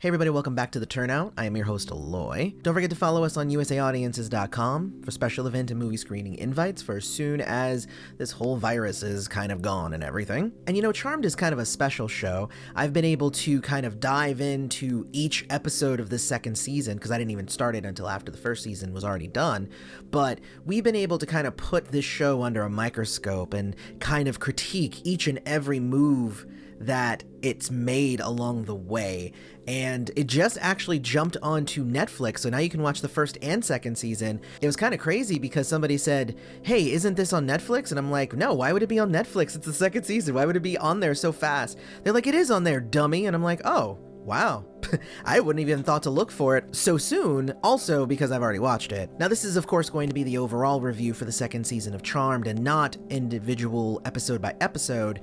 Hey everybody, welcome back to the Turnout. I am your host, Aloy. Don't forget to follow us on usaaudiences.com for special event and movie screening invites for as soon as this whole virus is kind of gone and everything. And you know, Charmed is kind of a special show. I've been able to kind of dive into each episode of this second season, because I didn't even start it until after the first season was already done, but we've been able to kind of put this show under a microscope and kind of critique each and every move that it's made along the way. And it just actually jumped onto Netflix, so now you can watch the first and second season. It was kind of crazy because somebody said, hey, isn't this on Netflix? And I'm like, no, why would it be on Netflix? It's the second season. Why would it be on there so fast? They're like, it is on there, dummy. And I'm like, oh, wow. I wouldn't even thought to look for it so soon, also because I've already watched it. Now this is of course going to be the overall review for the second season of Charmed and not individual episode by episode,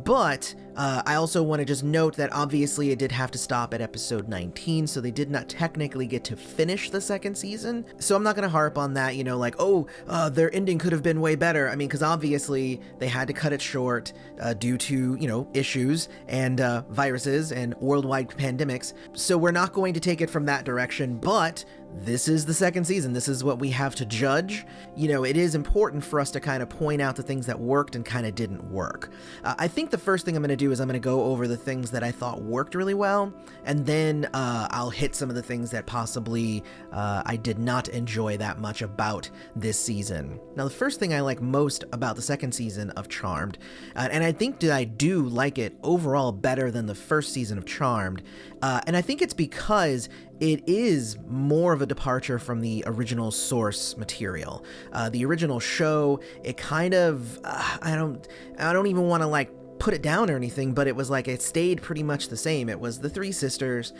but I also want to just note that obviously it did have to stop at episode 19, so they did not technically get to finish the second season. So I'm not going to harp on that, you know, like, oh, their ending could have been way better. I mean, because obviously they had to cut it short due to, you know, issues and viruses and worldwide pandemics. So we're not going to take it from that direction, but this is the second season. This is what we have to judge. You know, it is important for us to kind of point out the things that worked and kind of didn't work. I think the first thing I'm going to do is I'm going to go over the things that I thought worked really well, and then I'll hit some of the things that possibly I did not enjoy that much about this season. Now, the first thing I like most about the second season of Charmed, and I think that I do like it overall better than the first season of Charmed, and I think it's because it is more of a departure from the original source material. The original show, it kind of, I don't even want to like put it down or anything, but it was like it stayed pretty much the same. It was the three sisters,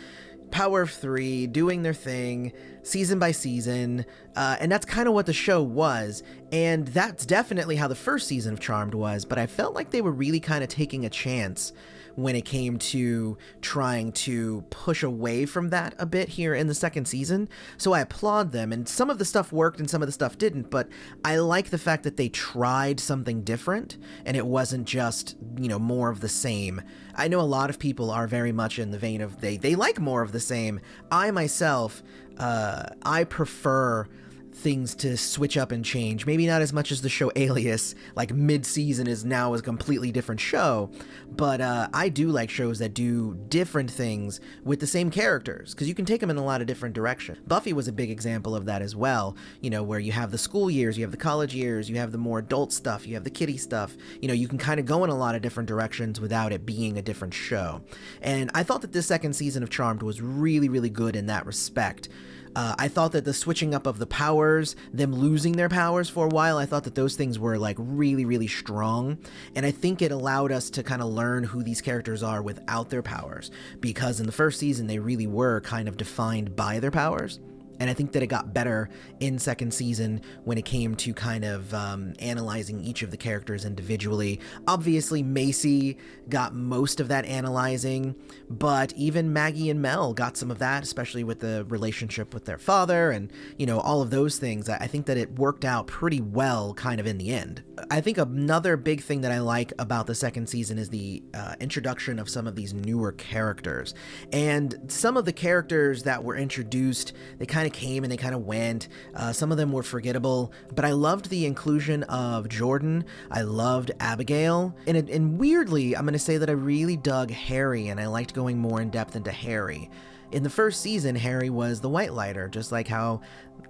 power of three, doing their thing, season by season, and that's kind of what the show was, and that's definitely how the first season of Charmed was, but I felt like they were really kind of taking a chance when it came to trying to push away from that a bit here in the second season. So I applaud them, and some of the stuff worked and some of the stuff didn't, but I like the fact that they tried something different and it wasn't just, you know, more of the same. I know a lot of people are very much in the vein of they like more of the same. I myself, I prefer things to switch up and change. Maybe not as much as the show Alias, like mid-season is now a completely different show, but I do like shows that do different things with the same characters, because you can take them in a lot of different directions. Buffy was a big example of that as well, you know, where you have the school years, you have the college years, you have the more adult stuff, you have the kiddie stuff, you know, you can kind of go in a lot of different directions without it being a different show. And I thought that this second season of Charmed was really, really good in that respect. I thought that the switching up of the powers, them losing their powers for a while, I thought that those things were like really, really strong. And I think it allowed us to kind of learn who these characters are without their powers, because in the first season, they really were kind of defined by their powers. And I think that it got better in second season when it came to kind of analyzing each of the characters individually. Obviously, Macy got most of that analyzing, but even Maggie and Mel got some of that, especially with the relationship with their father and, you know, all of those things. I think that it worked out pretty well kind of in the end. I think another big thing that I like about the second season is the introduction of some of these newer characters. And some of the characters that were introduced, they kind of came and they kind of went. Some of them were forgettable, but I loved the inclusion of Jordan. I loved Abigail. And weirdly, I'm going to say that I really dug Harry, and I liked going more in depth into Harry. In the first season, Harry was the White Lighter, just like how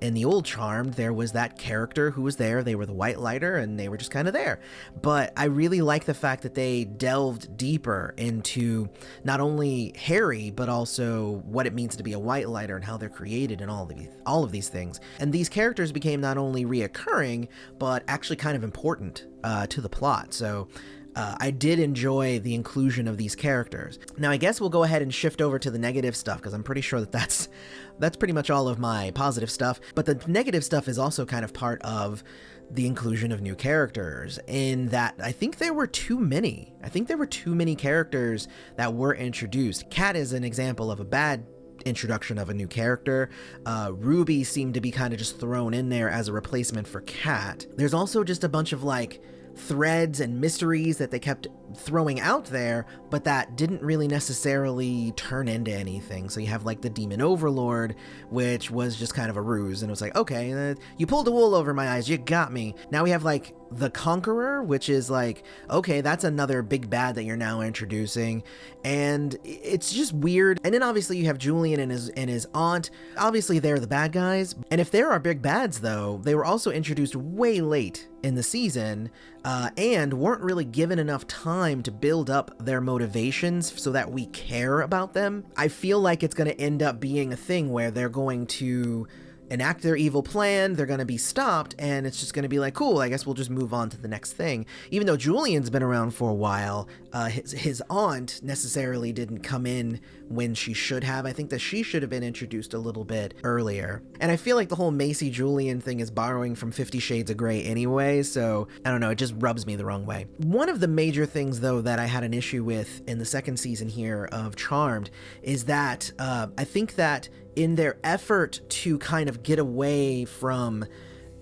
in the old Charmed, there was that character who was there. They were the White Lighter, and they were just kind of there. But I really like the fact that they delved deeper into not only Harry, but also what it means to be a White Lighter and how they're created and all of these things. And these characters became not only reoccurring, but actually kind of important to the plot. So I did enjoy the inclusion of these characters. Now, I guess we'll go ahead and shift over to the negative stuff, because I'm pretty sure that that's pretty much all of my positive stuff. But the negative stuff is also kind of part of the inclusion of new characters, in that I think there were too many. I think there were too many characters that were introduced. Kat is an example of a bad introduction of a new character. Ruby seemed to be kind of just thrown in there as a replacement for Kat. There's also just a bunch of like threads and mysteries that they kept throwing out there, but that didn't really necessarily turn into anything. So you have like the Demon Overlord, which was just kind of a ruse, and it was like, okay, you pulled the wool over my eyes, you got me. Now we have like the Conqueror, which is like, okay, that's another big bad that you're now introducing, and it's just weird. And then obviously you have Julian and his aunt. Obviously they're the bad guys, and if there are big bads though, they were also introduced way late in the season, and weren't really given enough time to build up their motivations so that we care about them. I feel like it's going to end up being a thing where they're going to enact their evil plan, they're going to be stopped, and it's just going to be like, cool, I guess we'll just move on to the next thing. Even though Julian's been around for a while, his aunt necessarily didn't come in when she should have. I think that she should have been introduced a little bit earlier. And I feel like the whole Macy Julian thing is borrowing from 50 Shades of Grey anyway, so I don't know, it just rubs me the wrong way. One of the major things though that I had an issue with in the second season here of Charmed is that I think that in their effort to kind of get away from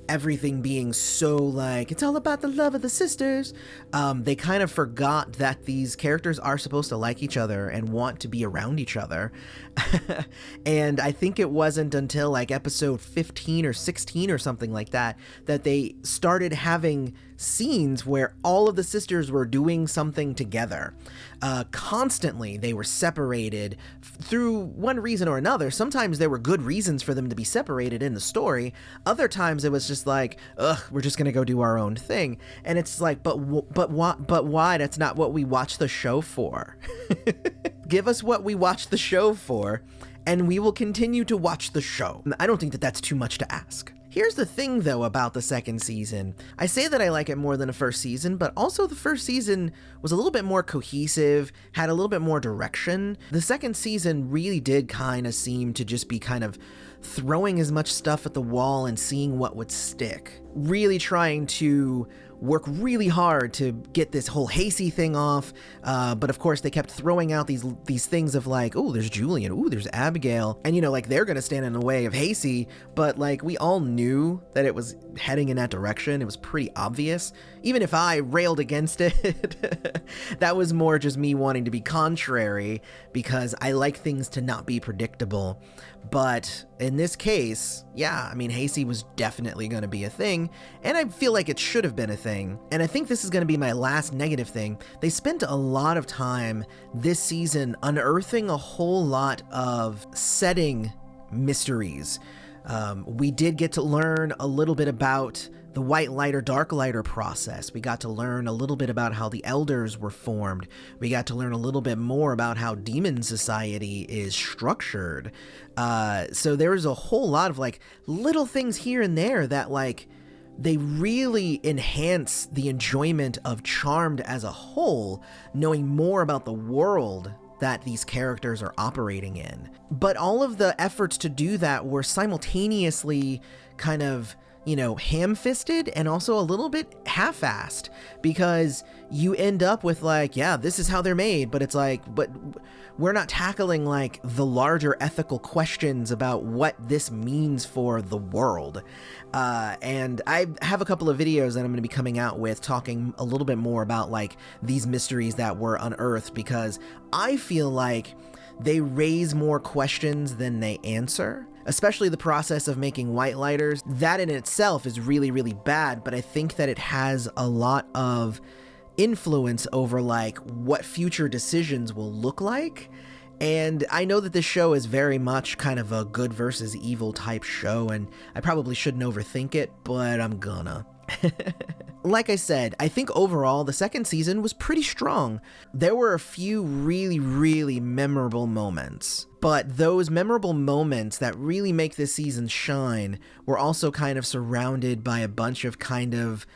everything being so like, it's all about the love of the sisters, they kind of forgot that these characters are supposed to like each other and want to be around each other. And I think it wasn't until like episode 15 or 16 or something like that that they started having scenes where all of the sisters were doing something together. Constantly they were separated through one reason or another. Sometimes there were good reasons for them to be separated in the story. Other times it was just like, ugh, we're just gonna go do our own thing. And it's like, but why? That's not what we watch the show for. Give us what we watch the show for, and we will continue to watch the show. I don't think that that's too much to ask. Here's the thing though about the second season. I say that I like it more than the first season, but also the first season was a little bit more cohesive, had a little bit more direction. The second season really did kind of seem to just be kind of throwing as much stuff at the wall and seeing what would stick. Really trying to work really hard to get this whole Macy thing off, but of course they kept throwing out these things of like, oh, there's Julian, oh, there's Abigail, and you know, like they're gonna stand in the way of Macy, but like we all knew that it was heading in that direction. It was pretty obvious. Even if I railed against it, that was more just me wanting to be contrary because I like things to not be predictable. But in this case, yeah, I mean, Macy was definitely going to be a thing, and I feel like it should have been a thing. And I think this is going to be my last negative thing. They spent a lot of time this season unearthing a whole lot of setting mysteries. We did get to learn a little bit about the white lighter, dark lighter process. We got to learn a little bit about how the elders were formed. We got to learn a little bit more about how demon society is structured. So there's a whole lot of like little things here and there that like they really enhance the enjoyment of Charmed as a whole, knowing more about the world that these characters are operating in. But all of the efforts to do that were simultaneously kind of, you know, ham-fisted and also a little bit half-assed, because you end up with like, yeah, this is how they're made, but it's like, but we're not tackling like the larger ethical questions about what this means for the world. And I have a couple of videos that I'm going to be coming out with talking a little bit more about like these mysteries that were unearthed, because I feel like they raise more questions than they answer. Especially the process of making white lighters. That in itself is really, really bad, but I think that it has a lot of influence over like what future decisions will look like. And I know that this show is very much kind of a good versus evil type show, and I probably shouldn't overthink it, but I'm gonna. Like I said, I think overall the second season was pretty strong. There were a few really, really memorable moments, but those memorable moments that really make this season shine were also kind of surrounded by a bunch of kind of,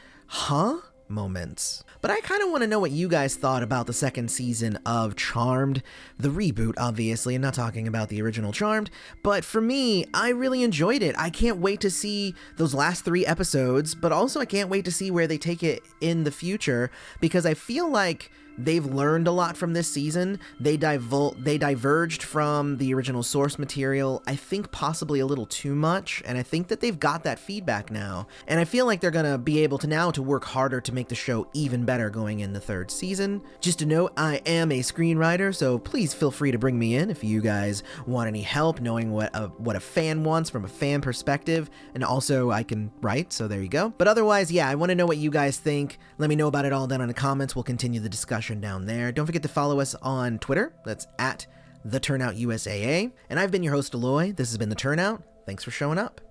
moments. But I kind of want to know what you guys thought about the second season of Charmed, the reboot, obviously. I'm not talking about the original Charmed, but for me, I really enjoyed it. I can't wait to see those last 3 episodes, but also I can't wait to see where they take it in the future, because I feel like they've learned a lot from this season. They diverged from the original source material, I think possibly a little too much, and I think that they've got that feedback now. And I feel like they're gonna be able to now to work harder to to make the show even better going in the 3rd season. Just a note, I am a screenwriter, so please feel free to bring me in if you guys want any help knowing what a fan wants from a fan perspective, and also I can write, so there you go. But otherwise, yeah, I want to know what you guys think. Let me know about it all down in the comments. We'll continue the discussion down there. Don't forget to follow us on Twitter. That's at the Turnout USAA. And I've been your host, Aloy. This has been The Turnout. Thanks for showing up.